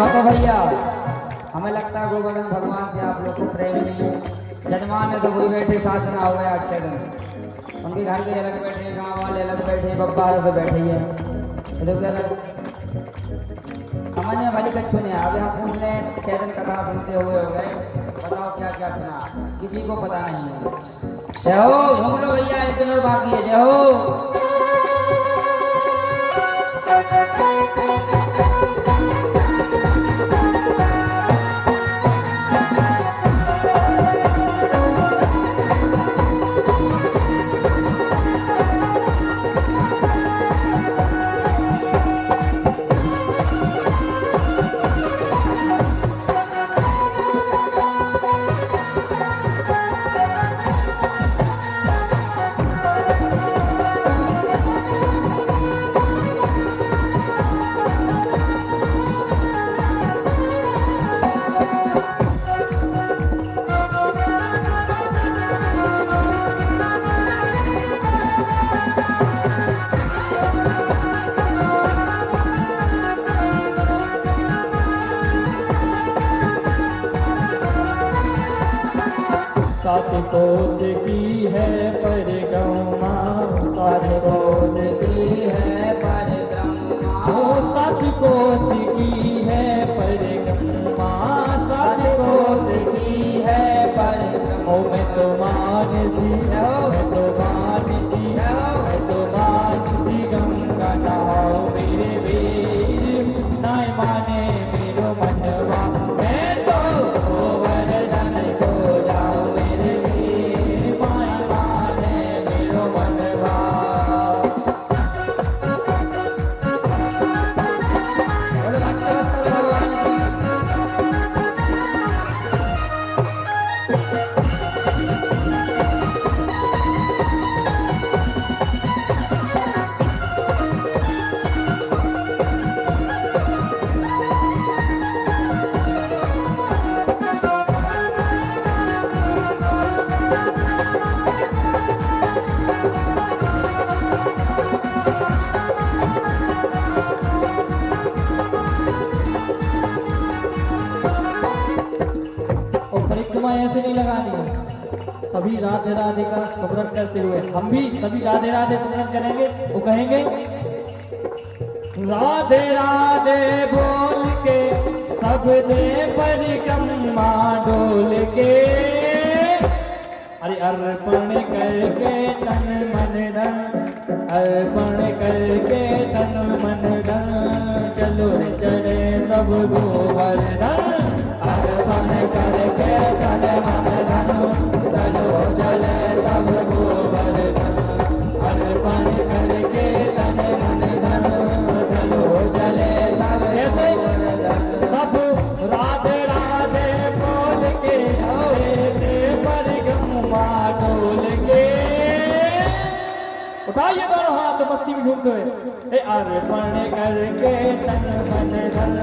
तो भैया हमें लगता है गोवर्धन भगवान से आप लोग को प्रेम नहीं है। जजमान ने तो वही बैठे साधना हो गया 6 दिन, उनके घर के अलग बैठे, गांव वाले अलग बैठे, बब्बा से बैठे ही है। सामान्य वाली कट सुने अभी हम सुनने 6 दिन कथा सुनते हुए हो गए, बताओ क्या क्या सुना, किसी को पता नहीं है। जय हो, घूम लो भैया, एक दिन और बाकी है। जय हो। सात कोस की है परिक्रमा, सात कोस की है परिक्रमा, ओ सात कोस की है परिक्रमा, सात कोस की है परिक्रमा। ओ मैं तो मानसी, मैं तो मानसी, मैं तो मानसी गंगा नहाओ मेरे वीर, नाय माने मेरो मनवा, मैं तो गोवर्धन को जाओ मेरे वीर, माय माने मेरो मनवा। परिक्रमा ऐसे नहीं लगानी है, सभी राधे राधे का स्मरण करते हुए हम भी सभी राधे राधे स्मरण करेंगे। वो कहेंगे राधे राधे बोल के सबने परिक्रमा डोल के, अरे अर्पण करके तन मन धन, अर्पण करके तन मन धन, चलो रे चले सब गोवर्धन, अर्पण करके तन मन धन, चलो चले सब गोवर्धन, अर्पण करके तन मन धन, चलो चले सब गोवर्धन। सब राधे राधे बोल के परिक्रमा डोल के, उठाइए दोनों हाथ मस्ती में झूमते हुए, अर्पण करके तन मन धन,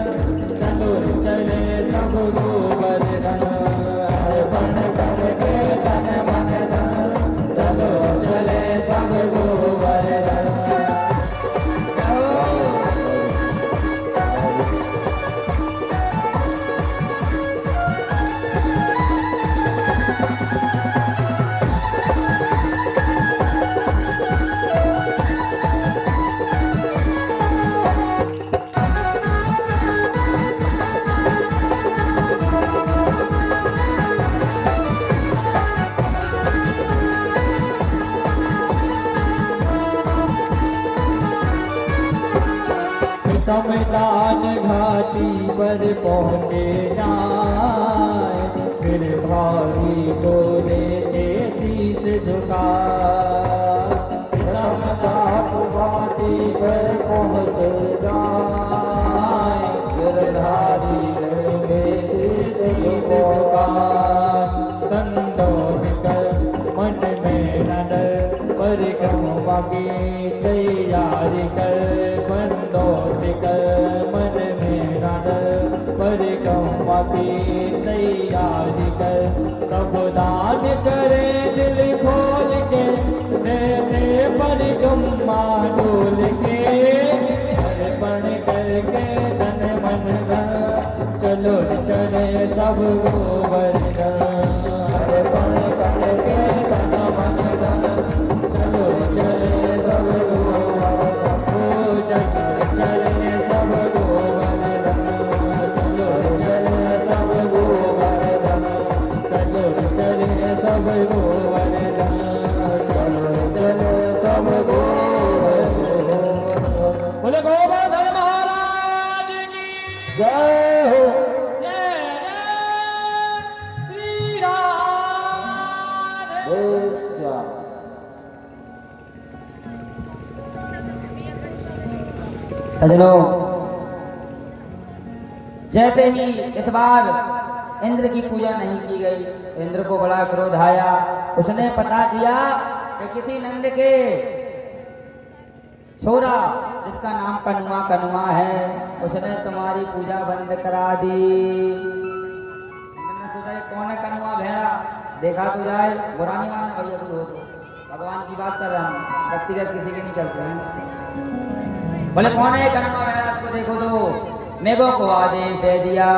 चलो चले सब गोवर्धन, अर्पण करके तन मन धन, चलो चले सब गोवर्धन। समदान घाटी पर पहुँचे जाए, फिर भारी बोले के शीश झुका, समदान घाटी पर पहुँच जाए, फिर धारी के शीश झुका, दंडों कर मन में न डर, परिक्रमा की तैयारी कर, बंदों कर मन में न डर, परिक्रमा की तैयारी कर, सब दान करे दिल खोल के, दे परिक्रमा डोल के। सब गोवर्धन अर्पण करके तन मन धन चलो चले सब गोवर्धन पूजन चले सब गोवर्धन चलो चले सब गोवर्धन चलो चले सब गोवर्धन चलो चले सब गोवर्धन बोले गोवर्धन महाराज की जय हो जय जय श्री राधे। सजनों, जैसे ही इस बार इंद्र की पूजा नहीं की गई, इंद्र को बड़ा क्रोध आया। उसने पता किया कि किसी नंद के छोरा जिसका नाम कनुआ है, उसने तुम्हारी पूजा बंद करा दी। मैंने सोचा ये कौन है कनुआ भेड़ा, देखा तो जाए, बुरा नहीं मानना भैया कोई हो तो, भगवान की बात कर रहा हूँ, व्यक्तिगत किसी की नहीं करते हैं। बोले कौन है कनुआ भेड़ा, उसको देखो तो मेघों को आदेश दे दिया,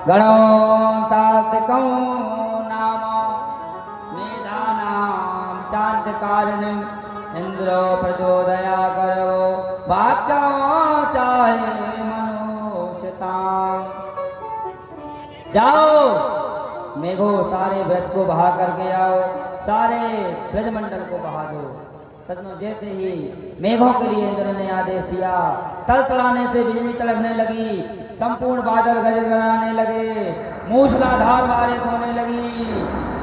गणों सात्विकं नाम मेधा नाम चांद कारण इंद्रो प्रचोदया करो वाक्य चाहे मनुष्यता। जाओ मेघो सारे ब्रज को बहा करके आओ, सारे ब्रजमंडल को बहा दो। सजनों, जैसे ही मेघों के लिए इंद्र ने आदेश दिया, तड़तड़ाने से बिजली तड़कने लगी, संपूर्ण बादल गजगड़ाने लगे, मूसलाधार बारिश होने लगी,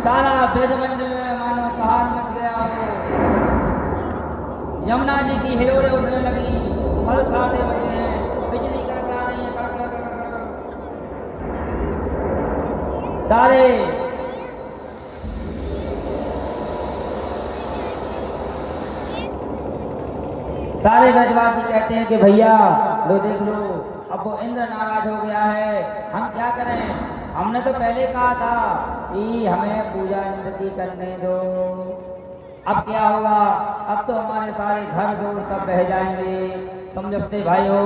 सारा ब्रजमंडल में मानो पहाड़ मच गया हो। यमुना जी की हिलोरें उठने लगी, खड़खड़ाटे मचे हैं, बिजली कड़कड़ा रही है, कड़कड़ा कड़कड़ा। सारे ब्रजवासी कहते हैं कि भैया लो देख लो, अब वो इंद्र नाराज हो गया है, हम क्या करें? हमने तो पहले कहा था कि हमें पूजा इंद्र की करने दो। अब क्या होगा? अब तो हमारे सारे घर दूर सब बह जाएंगे। तुम जब से भाई हो,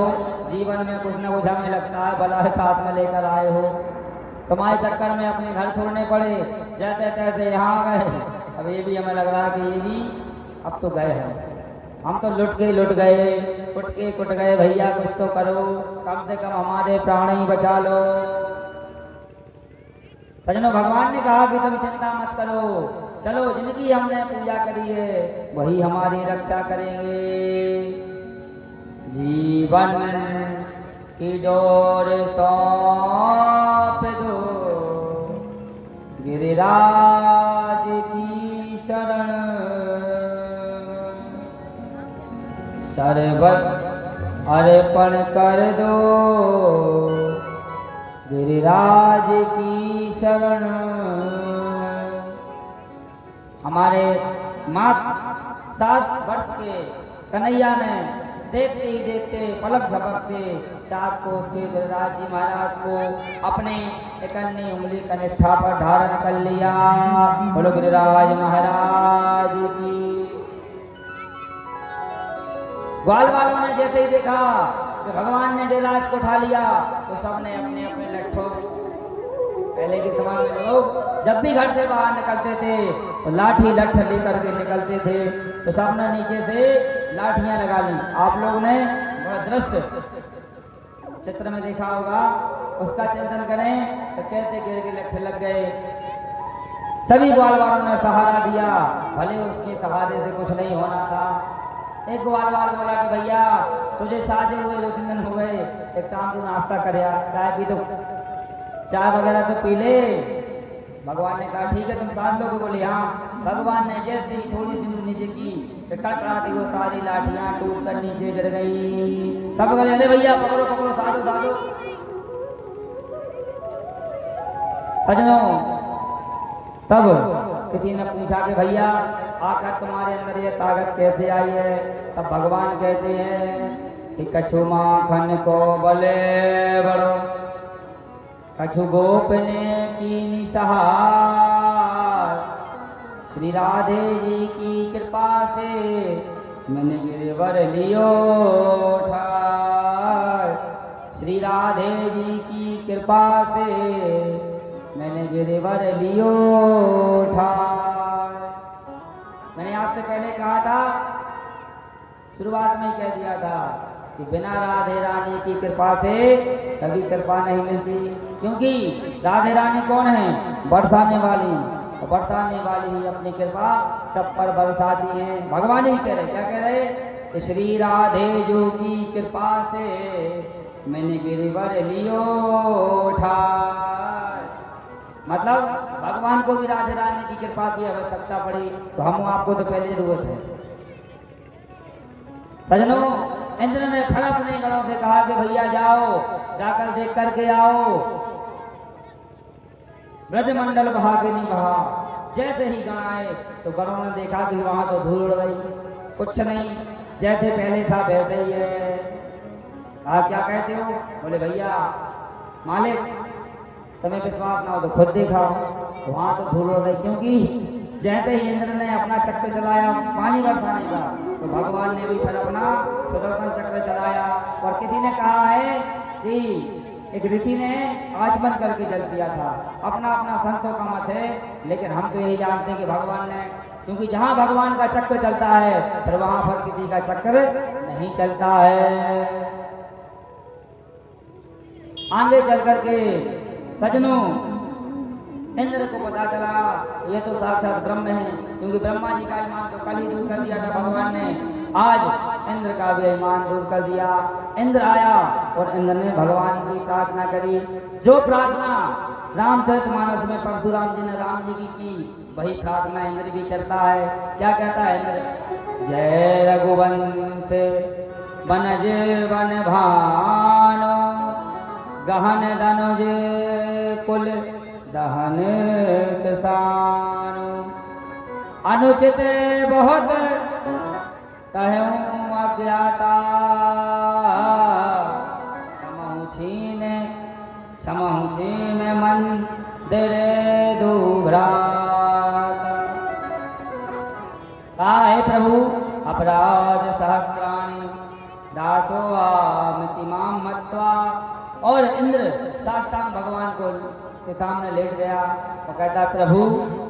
जीवन में कुछ न कुछ हमें लगता है भला है साथ में लेकर आए हो। तुम्हारे चक्कर में अपने घर छोड़ने पड़े, जैसे तैसे यहाँ आ गए। अब ये भी हमें लग रहा है कि ये भी अब तो गए हैं, हम तो लुट गए, कुट गए। भैया कुछ तो करो, कम से कम हमारे प्राण ही बचा लो। सजनों, भगवान ने कहा कि तुम चिंता मत करो, चलो जिनकी हमने पूजा करी है वही हमारी रक्षा करेंगे। जीवन की डोर सौंप दो गिरिराज की शरण, सर्वस्व अर्पण कर दो गिरिराज की शरण। हमारे मात 7 वर्ष के कन्हैया ने देखते ही देखते पलक झपकते 7 कोस के गिरिराज जी महाराज को अपने इकन्नी उंगली कनिष्ठा पर धारण कर लिया। बोलो गिरिराज महाराज की। ग्वाल वालों ने जैसे ही देखा कि भगवान ने गिरिराज को उठा लिया, तो सबने अपने अपने लट्ठों, पहले के समय में लोग जब भी घर से बाहर निकलते थे तो लाठी लठ लेकर के निकलते थे, तो सबने नीचे से लाठियां लगा ली। आप लोगों ने बड़ा दृश्य चित्र में देखा होगा, उसका चिंतन करें तो कैसे गिर के लट्ठे लग गए। सभी ग्वाल वालों ने सहारा दिया, भले उसके सहारे से कुछ नहीं होना था। एक ग्वाल वाल बोला कि भैया तुझे शादी हुए 2-3 दिन हो गए, एक काम तू नाश्ता कर यार, चाय पी दो, चाय वगैरह तो पी ले। भगवान ने कहा ठीक है तुम साथ लोगे। बोले हाँ। भगवान ने जैसे ही थोड़ी सी नीचे की तो कड़कड़ाती वो सारी लाठियां टूट कर नीचे गिर गई। सब बोले अरे भैया पकड़ो पकड़ो, साधो साधो। सजनों, तब किसी ने पूछा कि भैया आकर तुम्हारे अंदर ये ताकत कैसे आई है? तब भगवान कहते हैं कि कछु माखन को बले बड़ो, कछु गोपने की निसहार, श्री राधे जी की कृपा से मैंने गिरवर लियो ठार। श्री राधे जी की कृपा से मैंने गिरिवर लियो ठार। मैंने आपसे पहले कहा था, शुरुआत में ही कह दिया था कि बिना राधे रानी की कृपा से कभी कृपा नहीं मिलती, क्योंकि राधे रानी कौन है? बरसाने वाली, और बरसाने वाली ही अपनी कृपा सब पर बरसाती हैं। भगवान भी कह रहे, क्या कह रहे? कि श्री राधे जो की कृपा से मैंने गिरिवर लियो ठार। मतलब भगवान को भी राधे रानी की कृपा की आवश्यकता पड़ी, तो हम आपको तो पहले जरूरत है। सजनों, इंद्र ने फल अपने गणों से कहा कि भैया जाओ, जाकर देख करके आओ। ब्रजमंडल बहा के नहीं बहा। जैसे ही गण आए तो गणों ने देखा कि वहां तो धूल उड़ गई, कुछ नहीं, जैसे पहले था वैसे ही है। क्या कहते हो? बोले भैया मालिक, तुम्हें विश्वास ना हो तो खुद देखा, वहां तो धूल उड़ गई, क्योंकि जैसे ही इंद्र ने अपना चक्र चलाया पानी बरसाने का, तो भगवान ने भी फिर अपना सुदर्शन चक्र चलाया। और किसी ने कहा है कि एक ऋषि ने आचमन करके जल दिया था। अपना अपना संतों का मत है, लेकिन हम तो यही जानते हैं कि भगवान ने, क्योंकि जहां भगवान का चक्र चलता है फिर वहां पर किसी का चक्र नहीं चलता है। आगे चल करके सजनों, इंद्र को पता चला ये तो साक्षात ब्रह्म है, क्योंकि ब्रह्मा जी का ईमान तो कल ही दूर कर दिया था भगवान ने, आज इंद्र का भी ईमान दूर कर दिया। इंद्र आया और इंद्र ने भगवान की प्रार्थना करी। जो प्रार्थना रामचरितमानस में परशुराम जी ने राम जी की वही प्रार्थना इंद्र भी करता है। क्या कहता है इंद्र? जय रघुवंश बनज वन भानो, गहन धनुज कुल दहन किसान, अनुचित बहुत कहूँ अज्ञाता, क्षमहु छीन मंदिर दुभ्रात। हे प्रभु, अपराध सहस्राणि दासो मिति माम मत्वा। और इंद्र साष्टांग भगवान को के सामने लेट गया और कहता, प्रभु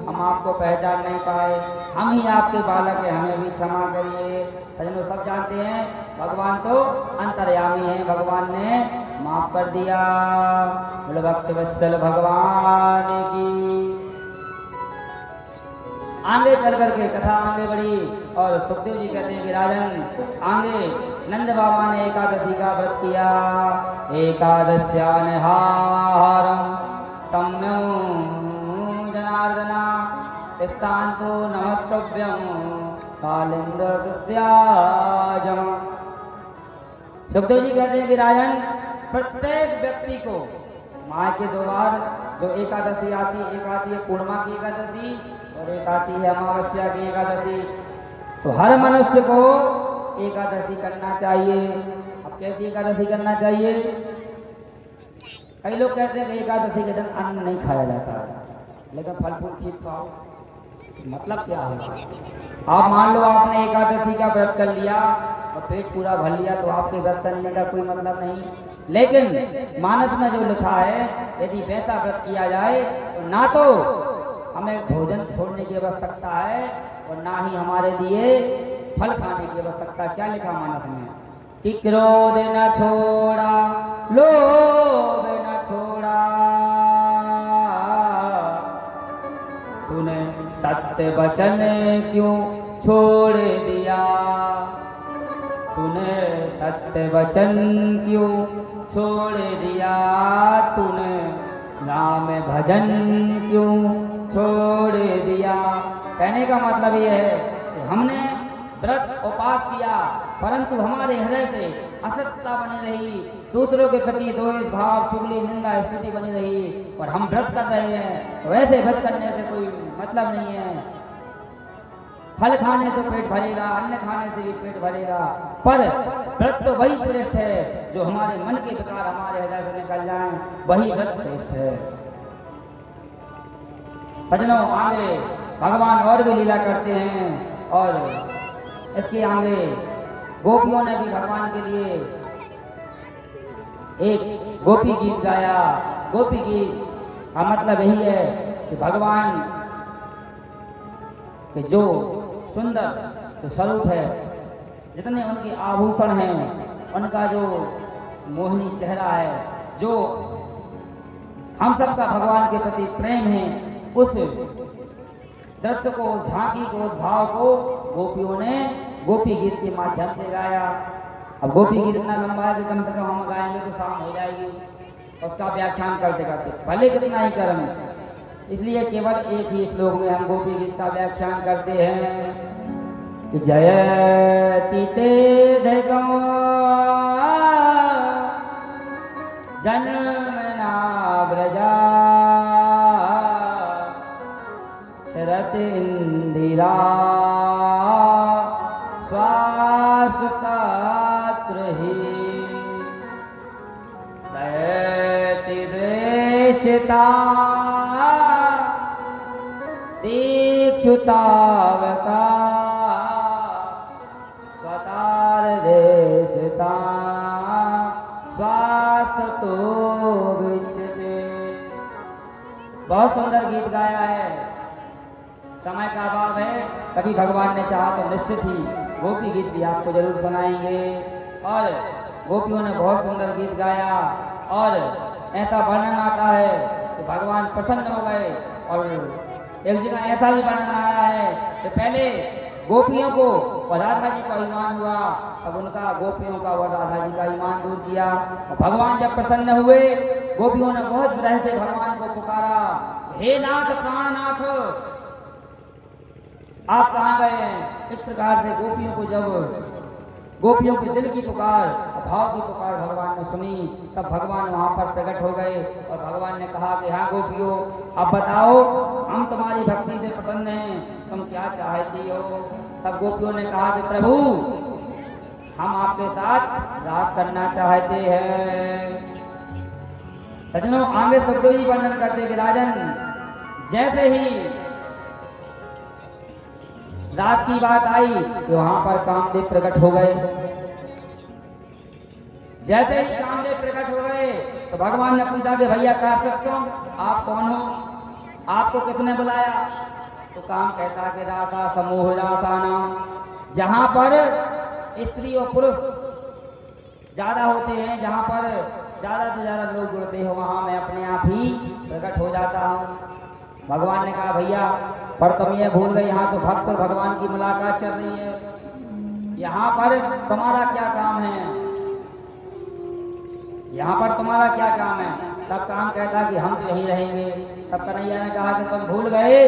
हम आपको पहचान नहीं पाए, हम ही आपके बालक हैं, हमें भी क्षमा करिए। सजनों, सब जानते हैं भगवान तो अंतर्यामी है, भगवान ने माफ कर दिया। बोले भक्त वत्सल भगवान की। आगे चल करके कथा आगे बढ़ी और सुखदेव जी कहते हैं कि राजन, आगे नंद बाबा ने एकादशी का व्रत किया। एकादश्यान हारम सम्यम जनार्दना स्थान्तु नमस्तभ्यम कालिंद कृत्याजम। सुखदेव जी कहते हैं कि राजन, प्रत्येक व्यक्ति को माह के 2 बार जो एकादशी आती है, एक आती है पूर्णिमा की एकादशी और एक आती है अमावस्या की एकादशी, तो हर मनुष्य को एकादशी करना चाहिए। अब कैसी एकादशी करना चाहिए? कई लोग कहते हैं कि एकादशी के दिन अन्न नहीं खाया जाता, लेकिन फल फूल खीर खाओ। मतलब क्या है? आप मान लो आपने एकादशी का व्रत कर लिया और पेट पूरा भर लिया, तो आपके व्रत करने का कोई मतलब नहीं। लेकिन मानस में जो लिखा है, यदि वैसा व्रत किया जाए तो ना तो हमें भोजन छोड़ने की आवश्यकता है और ना ही हमारे लिए फल खाने की आवश्यकता। क्या लिखा मानस में? कि क्रोध न छोड़ा, लोभ न छोड़ा, तूने सत्य वचन क्यों छोड़ दिया, तूने सत्य वचन क्यों छोड़ दिया, तूने राम भजन क्यों छोड़ दिया। कहने का मतलब ये है कि हमने व्रत उपास किया, परंतु हमारे हृदय से असत्यता बनी रही, दूसरों के प्रति द्वेष भाव, चुगली, निंदा, स्तुति बनी रही, और हम व्रत कर रहे हैं। तो ऐसे व्रत करने से कोई मतलब नहीं है। फल खाने से पेट भरेगा, अन्न खाने से भी पेट भरेगा, पर व्रत तो वही श्रेष्ठ है जो हमारे मन के विकार हमारे हृदय से निकल जाएं, वही व्रत श्रेष्ठ है। सजनों, आगे भगवान और भी लीला करते हैं और इसके आगे गोपियों ने भी भगवान के लिए एक गोपी गीत गाया। गोपी गीत का मतलब यही है कि भगवान के जो सुंदर जो स्वरूप है, जितने उनके आभूषण हैं, उनका जो मोहिनी चेहरा है, जो हम सबका भगवान के प्रति प्रेम है, उस दृश्य को, उस झांकी को, उस भाव को गोपियों ने गोपी गीत के माध्यम से गाया। अब गोपी गीत इतना लंबा है कि कम से कम हम गाएंगे तो शाम हो जाएगी, उसका व्याख्यान करते करते भले कितना ही कर्म, इसलिए केवल एक ही श्लोक में हम गोपी गीत का व्याख्यान करते हैं कि जयति ते जन्मना व्रजा शरत इंदिरा स्वाश्वतात्र ही दयति द्वेषिता दीक्षुतावका स्वतार देशता स्वास्थ्य विचते। बहुत सुंदर गीत गाया है। समय का अभाव है, कभी भगवान ने चाहा तो निश्चित ही गोपी गीत भी आपको जरूर सुनाएंगे। और गोपियों ने बहुत सुंदर गीत गाया और ऐसा वर्णन आता है कि भगवान प्रसन्न हो गए। और एक जगह ऐसा भी वर्णन आया है कि पहले गोपियों को और राधा जी का ईमान हुआ, अब उनका गोपियों का और राधा जी का ईमान दूर किया। और भगवान जब प्रसन्न हुए, गोपियों ने बहुत विरह से भगवान को पुकारा, हे नाथ प्राणनाथ आप कहाँ गए हैं। इस प्रकार से गोपियों को जब गोपियों के दिल की पुकार, भाव की पुकार भगवान ने सुनी, तब भगवान वहां पर प्रकट हो गए और भगवान ने कहा कि हाँ गोपियों, अब बताओ हम तुम्हारी भक्ति से प्रसन्न हैं, तुम क्या चाहती हो। तब गोपियों ने कहा कि प्रभु हम आपके साथ रात करना चाहते हैं। सज्जनों, आगे सुखदेव जी वर्णन करते कि राजन, जैसे ही रात की बात आई कि वहां पर कामदेव प्रकट हो गए। जैसे ही कामदेव प्रकट हो गए तो भगवान ने पूछा कि भैया कह सकते हो आप कौन हो, आपको किसने बुलाया। तो काम कहता कि रासा समूह रासा नाम, जहां पर स्त्री और पुरुष ज्यादा होते हैं, जहां पर ज्यादा से ज्यादा लोग जुड़ते हैं, वहां मैं अपने आप ही प्रकट हो जाता हूँ। भगवान ने कहा भैया पर तुम ये भूल गए, यहाँ तो भक्त और भगवान की मुलाकात चल रही है, यहाँ पर तुम्हारा क्या काम है, यहाँ पर तुम्हारा क्या काम है। तब काम कहता कि हम तो यहीं रहेंगे। तब कन्हैया ने कहा कि तुम भूल गए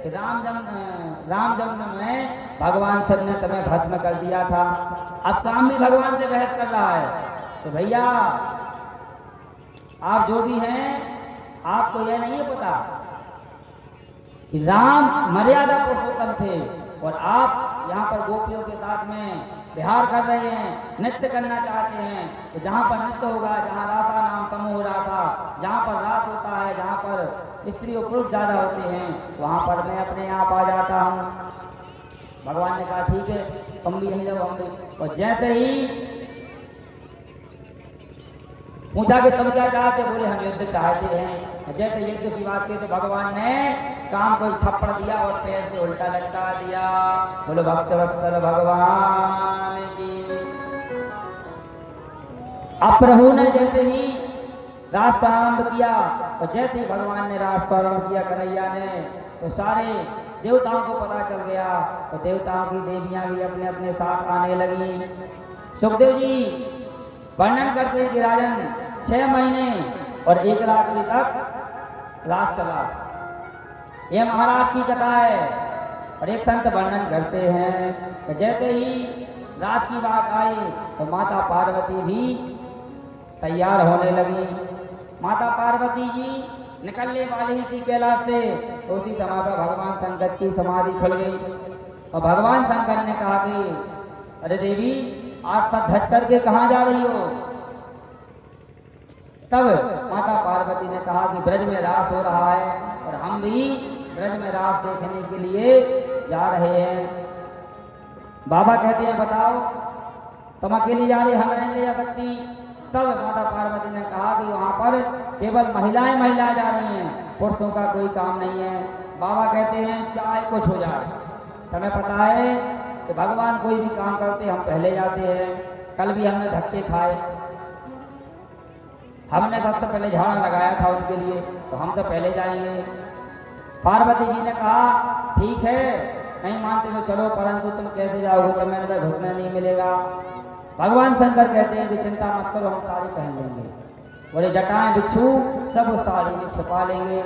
कि राम जन्म में भगवान शिव ने तुम्हें भस्म कर दिया था, अब काम भी भगवान से बहस कर रहा है। तो भैया आप जो भी हैं, आपको यह नहीं है पता कि राम मर्यादा पुरुषोत्तम थे और आप यहाँ पर गोपियों के साथ में विहार कर रहे हैं, नृत्य करना चाहते हैं। तो जहाँ पर नृत्य होगा, जहाँ रासा नाम समूह रासा, जहाँ पर रास होता है, जहाँ पर स्त्री और पुरुष ज्यादा होते हैं, वहाँ पर मैं अपने आप आ जाता हूँ। भगवान ने कहा ठीक है, तुम भी यहीं रहो, हम भी। और जैसे ही पूछा कि तुम क्या चाहते, बोले हम युद्ध चाहते हैं। जैसे युद्ध की बात की तो भगवान ने काम को थप्पड़ दिया और पैर से उल्टा लटका दिया। बोलो भक्तवत्सल भगवान की। अब प्रभु ने जैसे ही रास प्रारंभ किया, तो जैसे ही भगवान ने रास प्रारंभ किया कन्हैया ने, तो सारे देवताओं को पता चल गया। तो देवताओं की देवियां भी अपने अपने साथ आने लगी। सुखदेव जी वर्णन करते हैं कि राजन 6 महीने और 1 रात्रि तक रास चला। यह महाराज की कथा है। और एक संत वर्णन करते हैं कि जैसे ही रात की बात आई तो माता पार्वती भी तैयार होने लगी। माता पार्वती जी निकलने वाली ही थी कैलाश से, तो उसी समय पर भगवान शंकर की समाधि खुल गई। और भगवान शंकर ने कहा कि अरे देवी, आज तक धज करके कहाँ जा रही हो। तब माता पार्वती ने कहा कि ब्रज में रास हो रहा है और हम भी ब्रज में रास देखने के लिए जा रहे हैं। बाबा कहते हैं बताओ तुम अकेली जा रही, हम नहीं ले जा सकती। तब माता पार्वती ने कहा कि वहाँ पर केवल महिलाएं महिलाएं जा रही हैं, पुरुषों का कोई काम नहीं है। बाबा कहते हैं चाहे कुछ हो जाए, तुम्हें पता है कि भगवान कोई भी काम करते हम पहले जाते हैं। कल भी हमने धक्के खाए, हमने सबसे पहले झाड़ा लगाया था उनके लिए, तो हम तो पहले जाएंगे। पार्वती जी ने कहा ठीक है, नहीं मानते तो चलो, परंतु तुम कैसे जाओगे, तुम्हें अंदर घुसने नहीं मिलेगा। भगवान शंकर कहते हैं कि चिंता मत करो, हम साड़ी पहन लेंगे। बोले जटाएं बिच्छू सब उस साड़ी में छुपा लेंगे।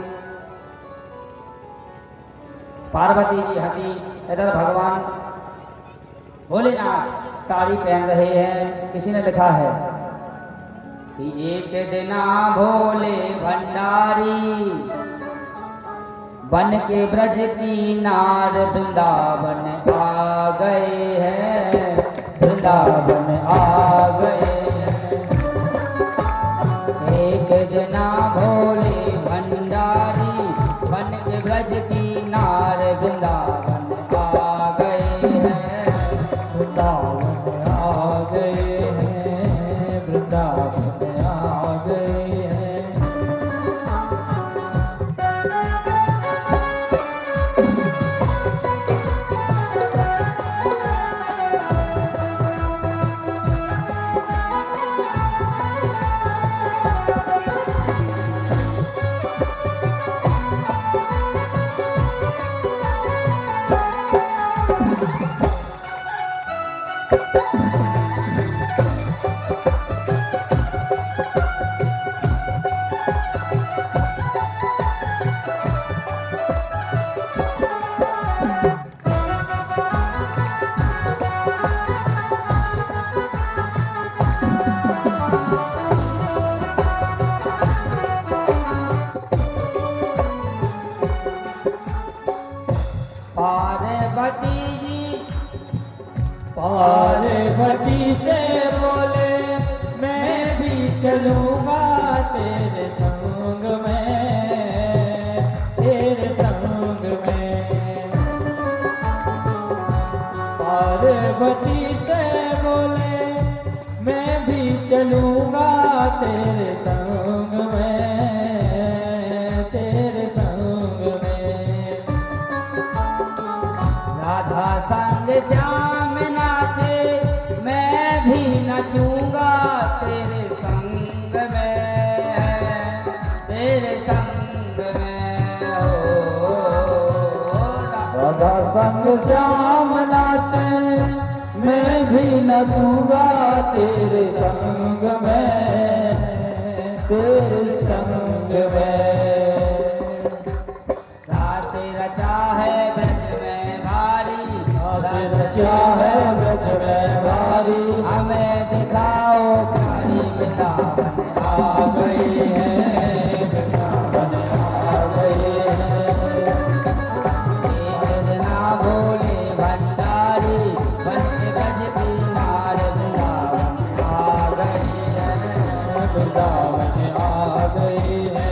पार्वती जी हंसी, इधर भगवान भोलेनाथ साड़ी पहन रहे हैं। किसी ने लिखा है कि एक दिना भोले भंडारी बन के ब्रज की नार वृंदावन आ गए हैं, वृंदावन आ गए हैं। एक दिना भोले भंडारी बन के ब्रज की नार वृंदावन आ गए हैं, वृंदावन आ गए हैं, वृंदावन आ गए हैं। पार्वती जी पार्वती से बोले मैं भी चलूंगा तेरे संग में, तेरे संग में। पार्वती से बोले मैं भी चलूंगा तेरे संग में, तेरे संग में। राधा संग श्याम नाचे, मैं भी नचूंगा तेरे संग में, तेरे संग में हो। राधा संग श्याम नाचे, मैं भी नचूंगा तेरे संग में, तेरे संग में। रात रचा है ब्रज में भारी, रात रचा है ब्रज में भारी, हमें दिखाओ प्यारी वृंदावन आ गई है, वृंदावन आ गई है। एक दिना भोले भंडारी बन के ब्रज की नार वृंदावन आ गई है, वृंदावन आ गई है,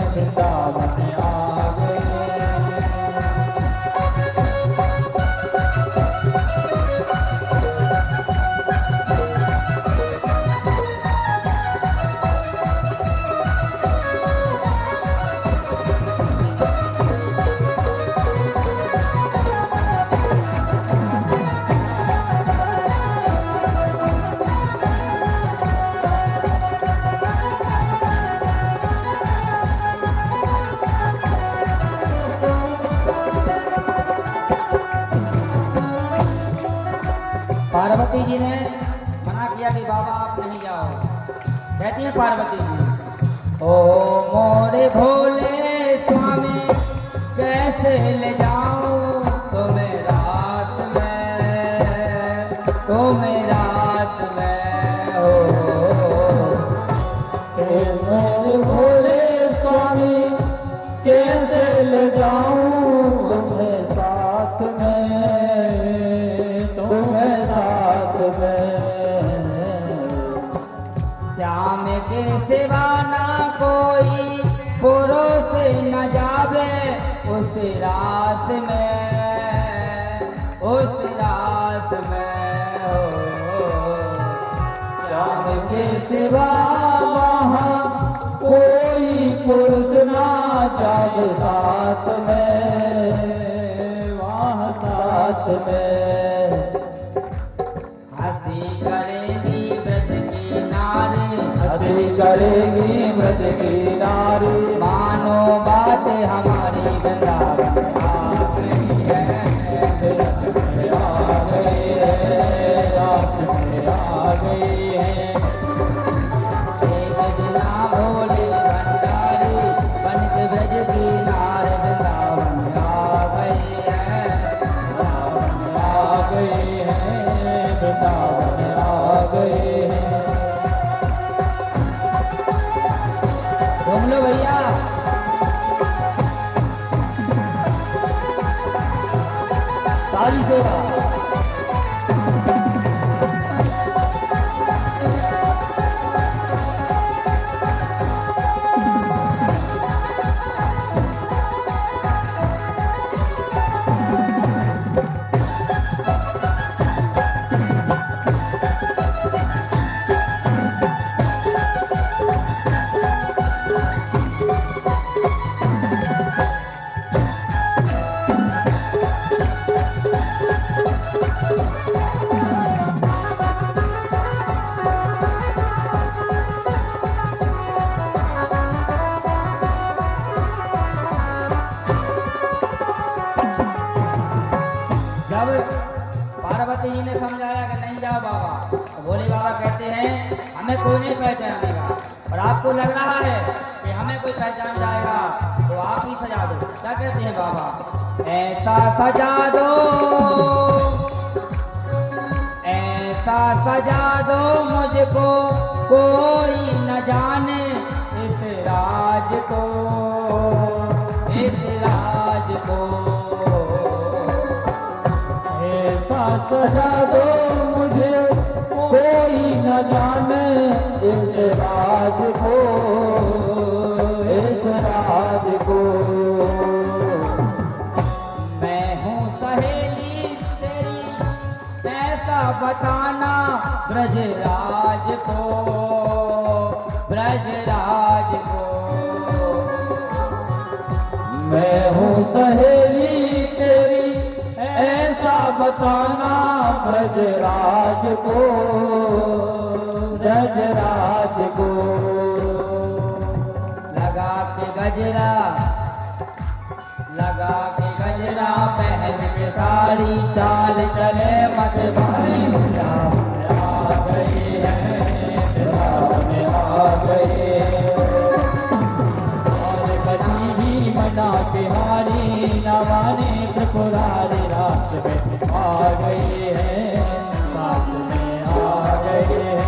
वृंदावन आ गई है। पार्वती जी ने मना किया कि बाबा आप नहीं जाओ। कहती है पार्वती जी, ओ मोरे भोले स्वामी कैसे ले जाऊं तुम्हें रात में, तुम्हें रात में हो। मेरे भोले स्वामी कैसे ले जाऊं तुम्हें साथ में, तुम्हें साथ में। श्याम के सिवा ना कोई पुरुष न जावे उस रात में, उस रात में हो। राम के सिवा वहाँ कोई पुरुष ना जब साथ में, वहाँ साथ में। हंसी करेंगी ब्रज की नारी, हंसी करेगी ब्रज की नारी, मानो बात हमारी वृंदावन आ गई है, आ गई है, रात में आ गई है। एक दिना भोले भंडारी बन के ब्रज की नारी वृंदावन आ गई है, आ गई है, वृंदावन आ गई है। घूम लो भैया। सारी सेवा जब पार्वती जी ने समझाया कि नहीं जाओ बाबा, तो भोले बाबा कहते हैं हमें कोई नहीं पहचानेगा, और आपको लग रहा है कि हमें कोई पहचान जाएगा तो आप ही सजा दो। क्या कहते हैं बाबा? ऐसा सजा दो, ऐसा सजा दो मुझको कोई न जाने इस राज को, इस राज को। ऐसा सजा दो मुझे कोई न जाने इस राज को, इस राज को। मैं हूँ सहेली तेरी ऐसा बताना ब्रजराज को, ब्रजराज को। मैं हूँ सहेली तेरी ऐसा बताना ब्रजराज को, ब्रजराज को। लगा के गजरा, लगा के गजरा पहन के साड़ी, चाल चले मत भाई आ गई है, में आ गई है। और बनी ही मना के हारी नवानी त्रिपुरारी रात में आ गई है, रात में आ गई है।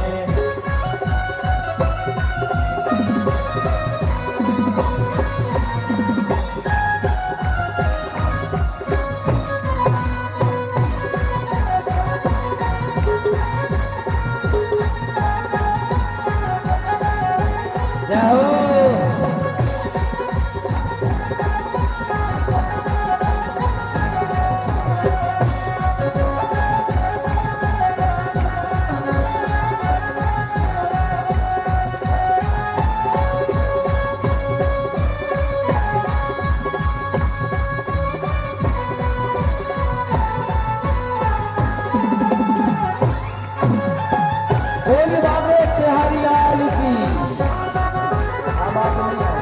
बोली बाबे तिहारी लाल की आवाज नहीं आई।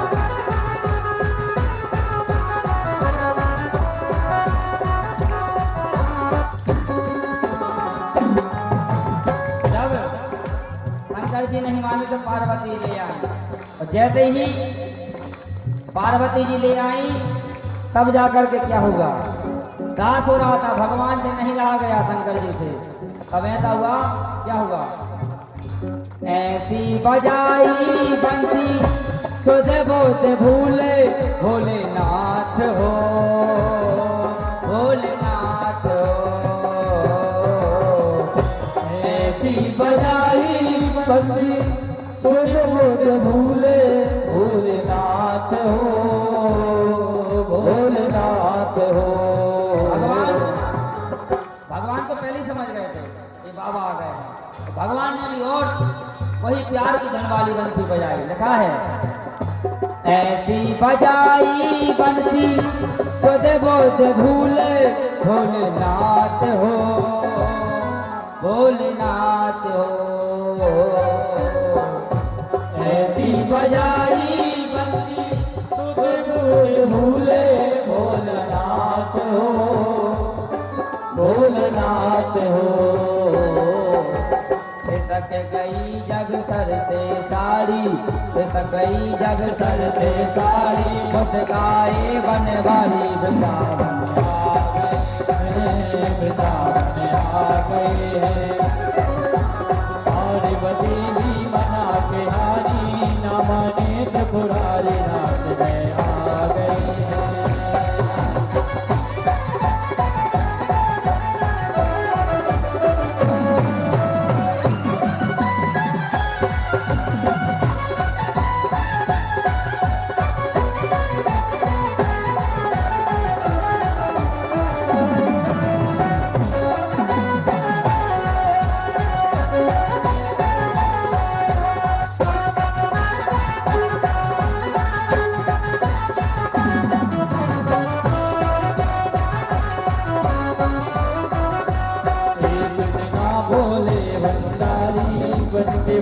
जब शंकर जी नहीं मानी तो पार्वती ले आई, और जैसे ही पार्वती जी ले आई तब जाकर के क्या हुआ? दास हो रहा था, भगवान से नहीं रहा गया शंकर जी से। अब ऐसा हुआ, क्या हुआ? ऐसी बजाई बंसी खुद बोध भूले भोलेनाथ हो, भोलेनाथ हो। ऐसी बजाई बंसी तुझ मुझ भूले भोलेनाथ हो, भोलेनाथ हो। भगवान तो पहले ही समझ गए थे ये बाबा आ गए हैं। तो भगवान ने भी और वही प्यार की धन वाली बंसी बजाई। लिखा है ऐसी बजाई बंसी खुद बोध भूले भोलेनाथ हो, भोलेनाथ हो। ऐसी बजाई बंसी तुझ भूले भोलेनाथ हो, भोलेनाथ हो। खिसक गई जग सर से साड़ी, खिसक गई जग सर से साड़ी, मुस्काए बनवारी वृंदावन वृंदावन आ गए हैं। पार्वती भी मना के हारी, न माने त्रिपुरारी रात में आ गए हैं।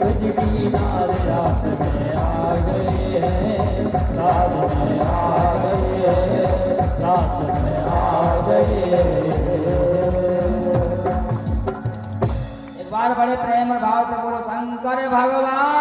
बजगी नार रात में आ गए हैं, रात में आ गए हैं, रात में आ गए हैं। एक बार बड़े प्रेम और भाव से बोलो शंकर भगवान